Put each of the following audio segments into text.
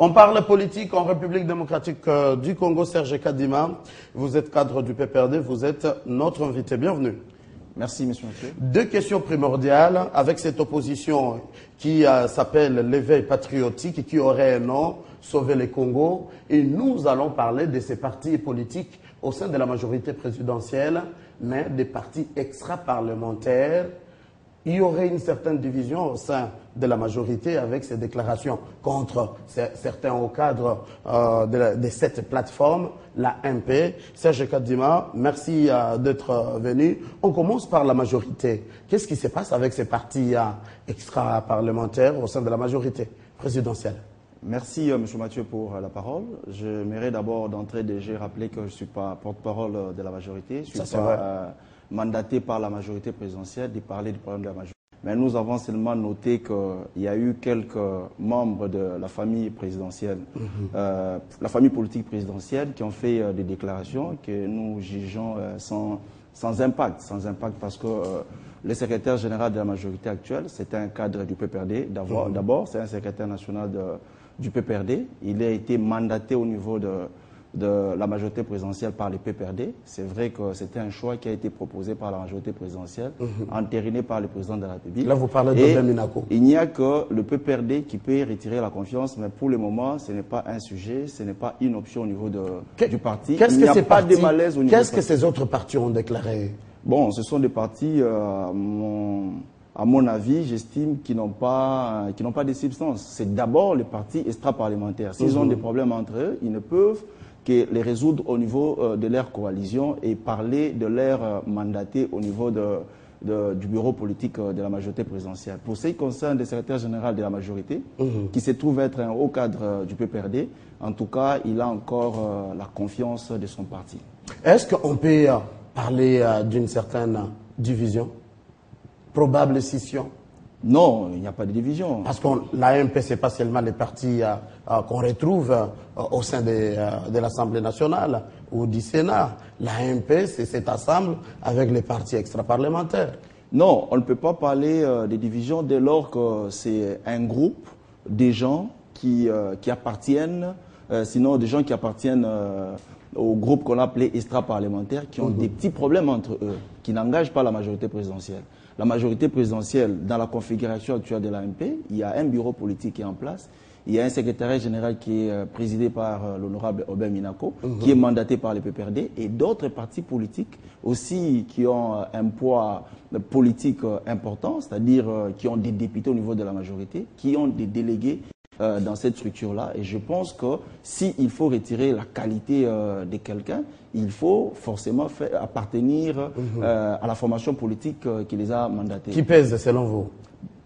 On parle politique en République démocratique du Congo. Serge Kadima, vous êtes cadre du PPRD, vous êtes notre invité. Bienvenue. Merci, monsieur Mathieu. Deux questions primordiales avec cette opposition qui s'appelle l'éveil patriotique et qui aurait un nom, sauver le Congo. Et nous allons parler de ces partis politiques au sein de la majorité présidentielle, mais des partis extra-parlementaires. Il y aurait une certaine division au sein de la majorité avec ces déclarations contre certains au cadre de cette plateforme, la MP. Serge Kadima, merci d'être venu. On commence par la majorité. Qu'est-ce qui se passe avec ces partis extra-parlementaires au sein de la majorité présidentielle? Merci, M. Mathieu, pour la parole. Je m'irais d'abord d'entrée déjà rappeler que je ne suis pas porte-parole de la majorité. Je ne suis pas mandaté par la majorité présidentielle de parler du problème de la majorité. Mais nous avons seulement noté qu'il y a eu quelques membres de la famille présidentielle, la famille politique présidentielle, qui ont fait des déclarations que nous jugeons sans impact parce que le secrétaire général de la majorité actuelle, c'est un cadre du PPRD. D'abord, c'est un secrétaire national du PPRD. Il a été mandaté au niveau de la majorité présidentielle par les PPRD. C'est vrai que c'était un choix qui a été proposé par la majorité présidentielle, entériné par le président de la République. Là, vous parlez d'Obem Minako. Il n'y a que le PPRD qui peut retirer la confiance, mais pour le moment, ce n'est pas un sujet, ce n'est pas une option au niveau du parti. Il n'y a pas de malaise au niveau Qu'est-ce que ces autres partis ont déclaré? Bon, ce sont des partis, à mon avis, j'estime qu'ils n'ont pas de substance. C'est d'abord les partis extra-parlementaires. S'ils ont des problèmes entre eux, ils ne peuvent que les résoudre au niveau de leur coalition et parler de leur mandaté au niveau du bureau politique de la majorité présidentielle. Pour ce qui concerne le secrétaire général de la majorité, qui se trouve être un haut cadre du PPRD, en tout cas, il a encore la confiance de son parti. Est-ce qu'on peut parler d'une certaine division, probable scission? Non, il n'y a pas de division. Parce que l'AMP, ce n'est pas seulement les partis qu'on retrouve au sein de l'Assemblée nationale ou du Sénat. L'AMP, c'est cette assemblée avec les partis extra-parlementaires. Non, on ne peut pas parler de division dès lors que c'est un groupe de gens qui appartiennent, sinon des gens qui appartiennent au groupe qu'on appelait extra-parlementaires, qui ont des petits problèmes entre eux, qui n'engagent pas la majorité présidentielle. La majorité présidentielle, dans la configuration actuelle de l'AMP, il y a un bureau politique qui est en place, il y a un secrétariat général qui est présidé par l'honorable Obem Minako, qui est mandaté par le PPRD, et d'autres partis politiques aussi qui ont un poids politique important, c'est-à-dire qui ont des députés au niveau de la majorité, qui ont des délégués dans cette structure-là. Et je pense que s'il faut retirer la qualité de quelqu'un, il faut forcément appartenir à la formation politique qui les a mandatés. Qui pèse selon vous?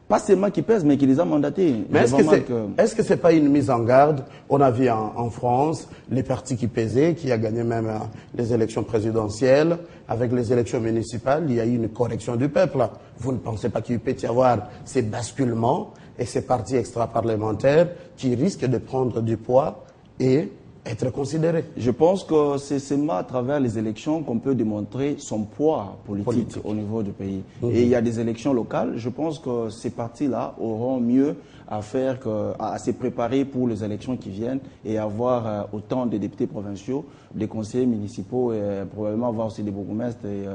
Pas seulement qui pèse, mais qui les a mandatés. Mais est-ce que ce n'est pas une mise en garde? On a vu en France les partis qui pesaient, qui a gagné même les élections présidentielles. Avec les élections municipales, il y a eu une correction du peuple. Vous ne pensez pas qu'il peut y avoir ces basculements et ces partis extra-parlementaires qui risquent de prendre du poids et être considérés? Je pense que c'est seulement à travers les élections qu'on peut démontrer son poids politique au niveau du pays. Et il y a des élections locales. Je pense que ces partis-là auront mieux à faire à se préparer pour les élections qui viennent et avoir autant de députés provinciaux, des conseillers municipaux et probablement avoir aussi des bourgmestres et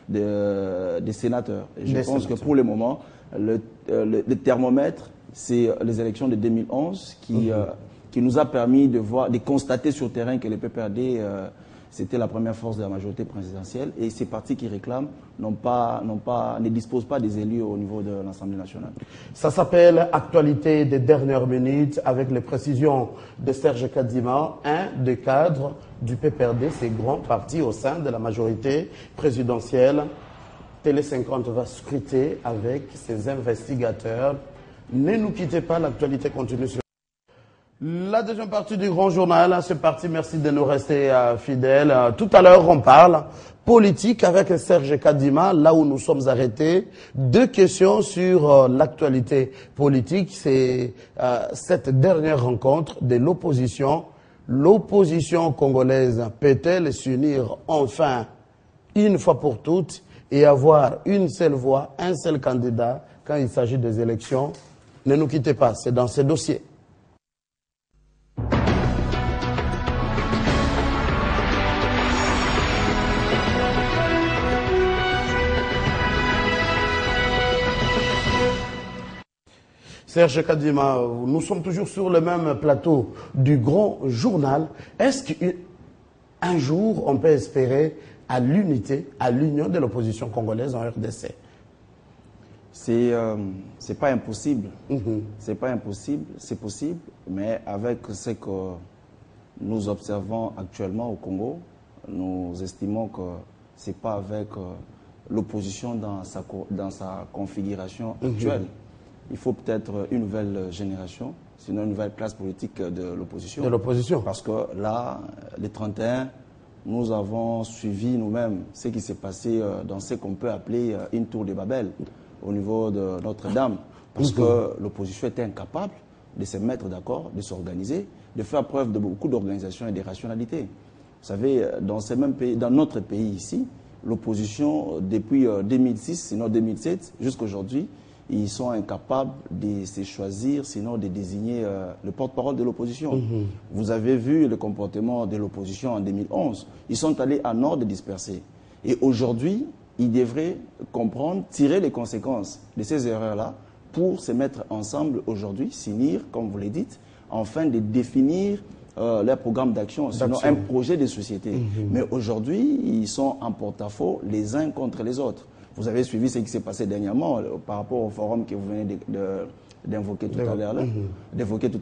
des sénateurs. Et je pense que pour le moment, le thermomètre, c'est les élections de 2011 qui nous a permis de constater sur le terrain que le PPRD, c'était la première force de la majorité présidentielle. Et ces partis qui réclament ne disposent pas des élus au niveau de l'Assemblée nationale. Ça s'appelle Actualité des dernières minutes avec les précisions de Serge Kadima, un des cadres du PPRD, ces grands partis au sein de la majorité présidentielle. Télé 50 va scruter avec ses investigateurs. Ne nous quittez pas, l'actualité continue sur... La deuxième partie du grand journal, c'est parti, merci de nous rester fidèles. Tout à l'heure, on parle politique avec Serge Kadima, là où nous sommes arrêtés. Deux questions sur l'actualité politique. C'est cette dernière rencontre de l'opposition. L'opposition congolaise peut-elle s'unir enfin une fois pour toutes et avoir une seule voix, un seul candidat quand il s'agit des élections? Ne nous quittez pas, c'est dans ce dossier. Serge Kadima, nous sommes toujours sur le même plateau du grand journal. Est-ce qu'un jour, on peut espérer à l'unité, à l'union de l'opposition congolaise en RDC? C'est pas impossible. C'est pas impossible, c'est possible, mais avec ce que nous observons actuellement au Congo, nous estimons que c'est pas avec l'opposition dans sa configuration actuelle. Il faut peut-être une nouvelle génération, sinon une nouvelle classe politique de l'opposition. De l'opposition. Parce que là, les 31, nous avons suivi nous-mêmes ce qui s'est passé dans ce qu'on peut appeler une tour de Babel au niveau de Notre-Dame. Parce que l'opposition était incapable de se mettre d'accord, de s'organiser, de faire preuve de beaucoup d'organisation et de rationalité. Vous savez, dans ces mêmes pays, dans notre pays ici, l'opposition, depuis 2006, sinon 2007, jusqu'à aujourd'hui, ils sont incapables de se choisir, sinon de désigner le porte-parole de l'opposition. Vous avez vu le comportement de l'opposition en 2011. Ils sont allés en ordre dispersé. Et aujourd'hui, ils devraient comprendre, tirer les conséquences de ces erreurs-là pour se mettre ensemble aujourd'hui, s'unir, comme vous le dites, afin de définir leur programme d'action, sinon un projet de société. Mais aujourd'hui, ils sont en porte-à-faux les uns contre les autres. Vous avez suivi ce qui s'est passé dernièrement par rapport au forum que vous venez d'invoquer tout à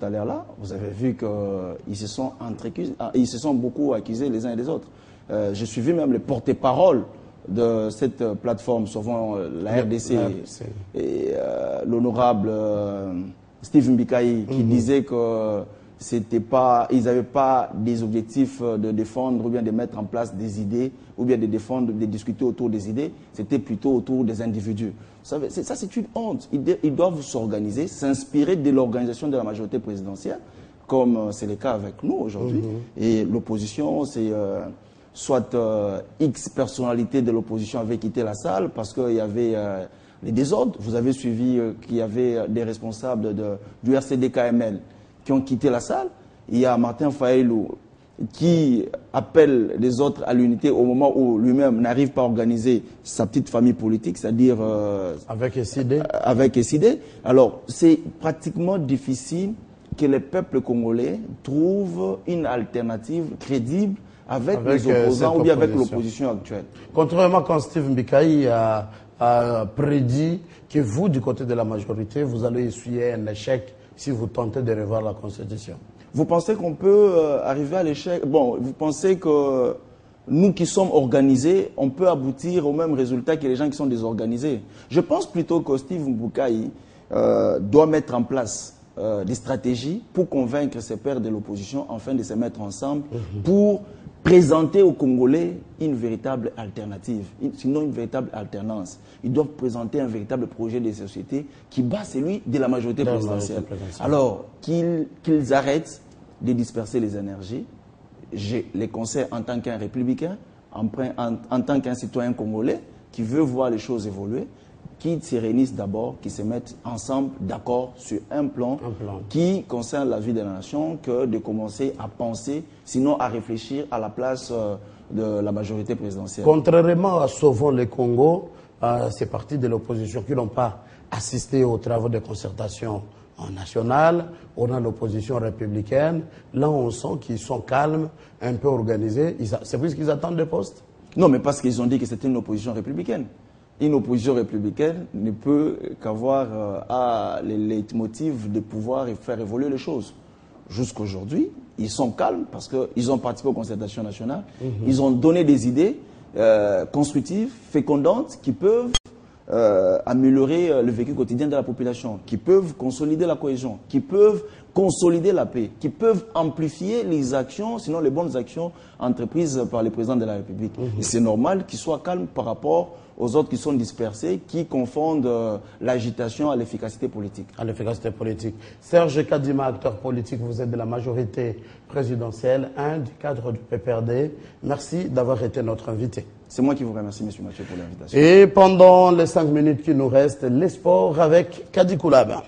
l'heure là. Vous avez vu qu'ils se sont beaucoup accusés les uns et les autres. J'ai suivi même les porte-parole de cette plateforme, souvent la RDC et l'honorable Steve Mbikaï, qui disait que ils n'avaient pas des objectifs de défendre ou bien de mettre en place des idées ou bien de défendre, de discuter autour des idées, c'était plutôt autour des individus. Vous savez, ça c'est une honte. Ils doivent s'organiser, s'inspirer de l'organisation de la majorité présidentielle, comme c'est le cas avec nous aujourd'hui. Et l'opposition, c'est soit X personnalités de l'opposition avaient quitté la salle parce qu'il y avait les désordres. Vous avez suivi qu'il y avait des responsables du RCD-KML qui ont quitté la salle. Il y a Martin Faélou qui appelle les autres à l'unité au moment où lui-même n'arrive pas à organiser sa petite famille politique, c'est-à-dire avec SID. Avec SID. Alors, c'est pratiquement difficile que le peuple congolais trouve une alternative crédible avec les opposants ou bien avec l'opposition actuelle. Contrairement quand Steve Mbikaï a prédit que vous, du côté de la majorité, vous allez essuyer un échec si vous tentez de revoir la Constitution. Vous pensez qu'on peut arriver à l'échec? Bon, vous pensez que nous qui sommes organisés, on peut aboutir au même résultat que les gens qui sont désorganisés? Je pense plutôt que Steve Mbikaï doit mettre en place des stratégies pour convaincre ses pairs de l'opposition afin de se mettre ensemble pour présenter aux Congolais une véritable alternative, sinon une véritable alternance. Ils doivent présenter un véritable projet de société qui bat celui de la majorité présidentielle. Alors, qu'ils arrêtent de disperser les énergies. Je les conseille en tant qu'un républicain, en tant qu'un citoyen congolais qui veut voir les choses évoluer, qu'ils se réunissent d'abord, qu'ils se mettent ensemble d'accord sur un plan qui concerne la vie de la nation, que de commencer à penser, sinon à réfléchir à la place de la majorité présidentielle. Contrairement à Sauvons le Congo, ces partis de l'opposition qui n'ont pas assisté aux travaux de concertation nationale, on a l'opposition républicaine. Là, on sent qu'ils sont calmes, un peu organisés. C'est plus qu'ils attendent des postes? Non, mais parce qu'ils ont dit que c'était une opposition républicaine. Une opposition républicaine ne peut qu'avoir les leitmotifs de pouvoir faire évoluer les choses. Jusqu'aujourd'hui, ils sont calmes parce qu'ils ont participé aux concertations nationales. Ils ont donné des idées constructives, fécondantes, qui peuvent améliorer le vécu quotidien de la population, qui peuvent consolider la cohésion, qui peuvent consolider la paix, qui peuvent amplifier les actions, sinon les bonnes actions entreprises par le président de la République. Et c'est normal qu'ils soient calmes par rapport aux autres qui sont dispersés, qui confondent l'agitation à l'efficacité politique. À l'efficacité politique. Serge Kadima, acteur politique, vous êtes de la majorité présidentielle, un du cadre du PPRD. Merci d'avoir été notre invité. C'est moi qui vous remercie, M. Mathieu, pour l'invitation. Et pendant les 5 minutes qui nous restent, les sports avec Kadi Koulaba.